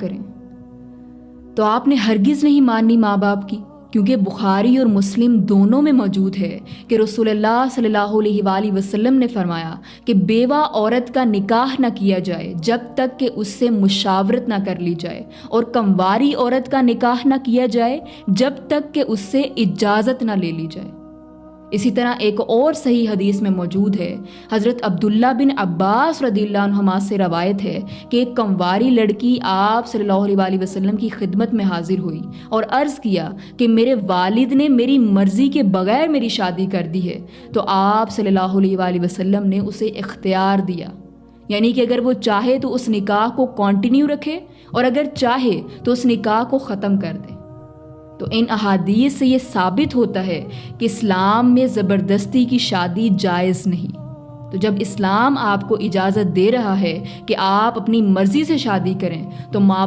کریں۔ تو آپ نے ہرگز نہیں ماننی ماں باپ کی، کیونکہ بخاری اور مسلم دونوں میں موجود ہے کہ رسول اللہ صلی اللہ علیہ وآلہ وسلم نے فرمایا کہ بیوہ عورت کا نکاح نہ کیا جائے جب تک کہ اس سے مشاورت نہ کر لی جائے، اور کنواری عورت کا نکاح نہ کیا جائے جب تک کہ اس سے اجازت نہ لے لی جائے۔ اسی طرح ایک اور صحیح حدیث میں موجود ہے، حضرت عبداللہ بن عباس رضی اللہ عنہما سے روایت ہے کہ ایک کنواری لڑکی آپ صلی اللہ علیہ وآلہ وسلم کی خدمت میں حاضر ہوئی اور عرض کیا کہ میرے والد نے میری مرضی کے بغیر میری شادی کر دی ہے، تو آپ صلی اللہ علیہ وآلہ وسلم نے اسے اختیار دیا، یعنی کہ اگر وہ چاہے تو اس نکاح کو کنٹینیو رکھے اور اگر چاہے تو اس نکاح کو ختم کر دے۔ تو ان احادیث سے یہ ثابت ہوتا ہے کہ اسلام میں زبردستی کی شادی جائز نہیں۔ تو جب اسلام آپ کو اجازت دے رہا ہے کہ آپ اپنی مرضی سے شادی کریں، تو ماں